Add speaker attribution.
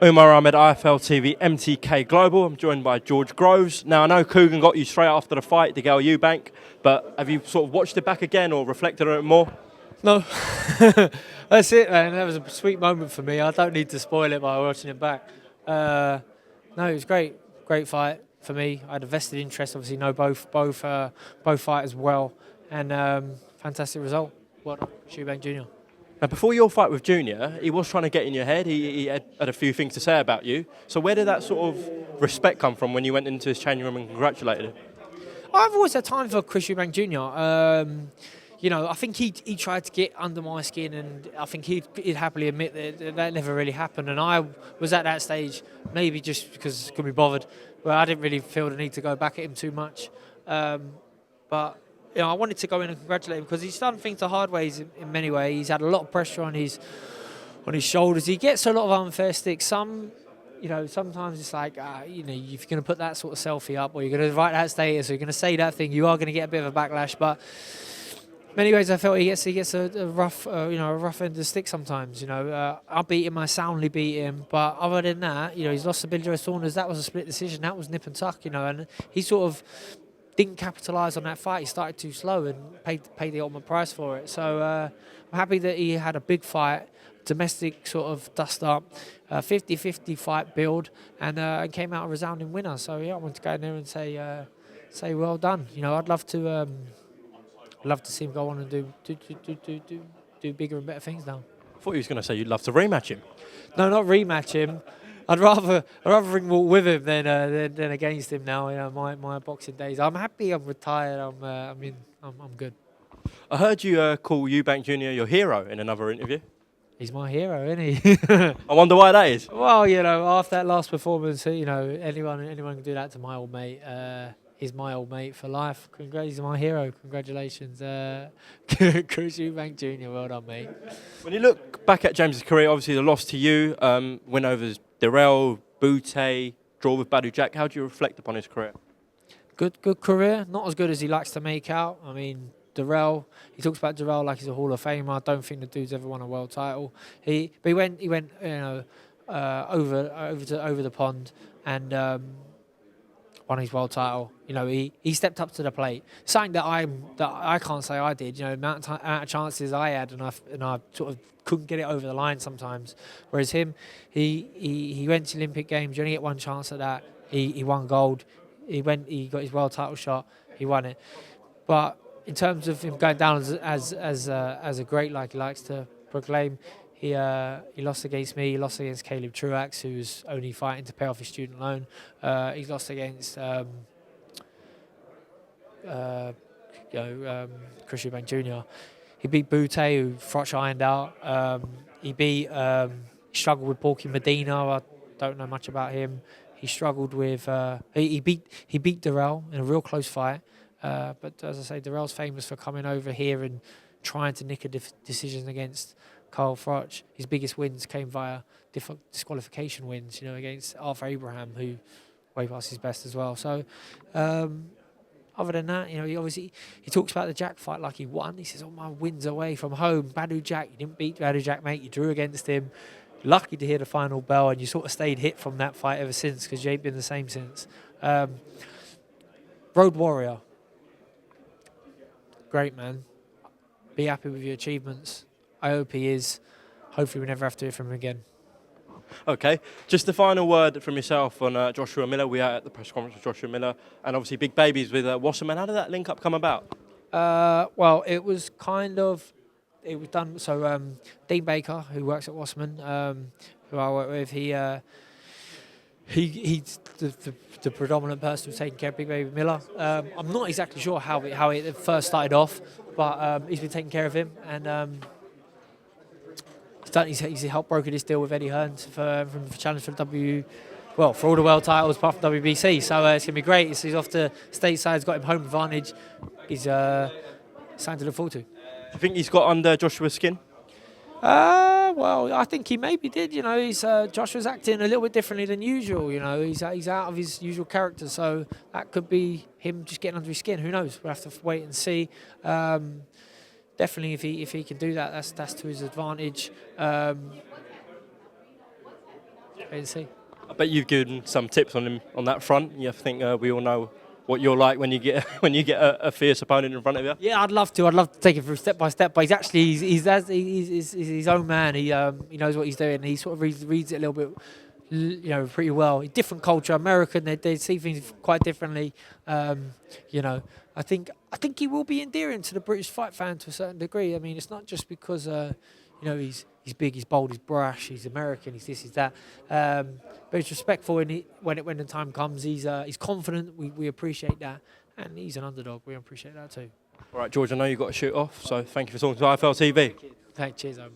Speaker 1: Umar Ahmed, IFL TV, MTK Global. I'm joined by George Groves. Now, I know Coogan got you straight after the fight, DeGALE Eubank, but have you sort of watched it back again or reflected on it more?
Speaker 2: No, that's it, man. That was a sweet moment for me. I don't need to spoil it by watching it back. No, it was great fight for me. I had a vested interest, obviously know both fighters well, and fantastic result. Well done, Eubank Jr.
Speaker 1: Now, before your fight with Junior, he was trying to get in your head. He had a few things to say about you. So where did that sort of respect come from when you went into his changing room and congratulated him?
Speaker 2: I've always had time for Eubank Jr. You know, I think he tried to get under my skin, and I think he'd happily admit that never really happened. And I was at that stage, maybe just because I couldn't be bothered, but I didn't really feel the need to go back at him too much. But you know, I wanted to go in and congratulate him because he's done things the hard ways in many ways. He's had a lot of pressure on his shoulders. He gets a lot of unfair sticks. You know, sometimes it's like, you know, if you're going to put that sort of selfie up, or you're going to write that status, or you're going to say that thing, you are going to get a bit of a backlash. But many ways, I felt he gets a rough, you know, a rough end of the stick sometimes. You know, I beat him, I soundly beat him, but other than that, you know, he's lost to Billy Joe Saunders. That was a split decision. That was nip and tuck. You know, and he sort of didn't capitalise on that fight. He started too slow and paid the ultimate price for it. So I'm happy that he had a big fight, domestic sort of dust up, 50-50 fight build, and came out a resounding winner. So yeah, I want to go in there and say well done. You know, I'd love to see him go on and do bigger and better things now.
Speaker 1: I thought he was going to say you'd love to rematch him.
Speaker 2: No, not rematch him. I'd rather ring walk with him than against him now. You know, my boxing days. I'm happy. I'm retired. I'm good.
Speaker 1: I heard you call Eubank Jr. your hero in another interview.
Speaker 2: He's my hero, isn't he?
Speaker 1: I wonder why that is.
Speaker 2: Well, you know, after that last performance, you know, anyone can do that to my old mate. He's my old mate for life. He's my hero. Congratulations, Eubank Jr. Well done, mate.
Speaker 1: When you look back at James's career, obviously the loss to you, win over DeGALE, Bute, draw with Badou Jack. How do you reflect upon his career? Good
Speaker 2: career. Not as good as he likes to make out. I mean, DeGALE, he talks about DeGALE like he's a Hall of Famer. I don't think the dude's ever won a world title. He went, you know, over the pond and won his world title. You know, he stepped up to the plate. Something that I can't say I did. You know, amount of chances I had, and I sort of couldn't get it over the line sometimes. Whereas him, he went to Olympic Games. You only get one chance at that. He won gold. He got his world title shot. He won it. But in terms of him going down as a great, like he likes to proclaim, he lost against me. He lost against Caleb Truax, who's only fighting to pay off his student loan. He's lost against Eubank Jr. He beat Bute, who Frotch ironed out. He struggled with Porky Medina. I don't know much about him. He struggled with he beat DeGALE in a real close fight. But as I say, DeGALE's famous for coming over here and trying to nick a decision against Carl Frotch. His biggest wins came via disqualification wins, you know, against Arthur Abraham, who way past his best as well. So other than that, you know, he talks about the Jack fight like he won. He says, "Oh, my wins away from home. Badou Jack, you didn't beat Badou Jack, mate. You drew against him. Lucky to hear the final bell, and you sort of stayed hit from that fight ever since because you ain't been the same since." Road warrior. Great, man. Be happy with your achievements. I hope he is. Hopefully we never have to hear from him again.
Speaker 1: Okay, just the final word from yourself on Joshua Miller. We are at the press conference with Joshua Miller, and obviously big babies with Wasserman. How did that link up come about?
Speaker 2: Well, it was done. So Dean Baker, who works at Wasserman, who I work with, he's the predominant person who's taking care of Big Baby Miller. I'm not exactly sure how it first started off, but he's been taking care of him, and he's helped broker this deal with Eddie Hearns for challenge for the for all the world titles apart from WBC. So it's gonna be great. He's off to stateside. He's got him home advantage. He's something to look forward to.
Speaker 1: Do you think he's got under Joshua's skin?
Speaker 2: Well, I think he maybe did. You know, Joshua's acting a little bit differently than usual. You know, he's out of his usual character, so that could be him just getting under his skin. Who knows? We'll have to wait and see. Definitely, if he can do that, that's to his advantage. wait and see.
Speaker 1: I bet you've given some tips on him on that front. You think we all know what you're like when you get a fierce opponent in front of you.
Speaker 2: Yeah, I'd love to. I'd love to take it through step by step. But he's his own man. He knows what he's doing. He sort of reads it a little bit, pretty well. Different culture, American. They see things quite differently. I think he will be endearing to the British fight fan to a certain degree. I mean, it's not just because he's big, he's bold, he's brash, he's American, he's this, he's that. But he's respectful, and when the time comes, he's confident. We appreciate that, and he's an underdog. We appreciate that too.
Speaker 1: All right, George. I know you've got to shoot off, so thank you for talking to IFL TV.
Speaker 2: Thank you. Cheers, Owen.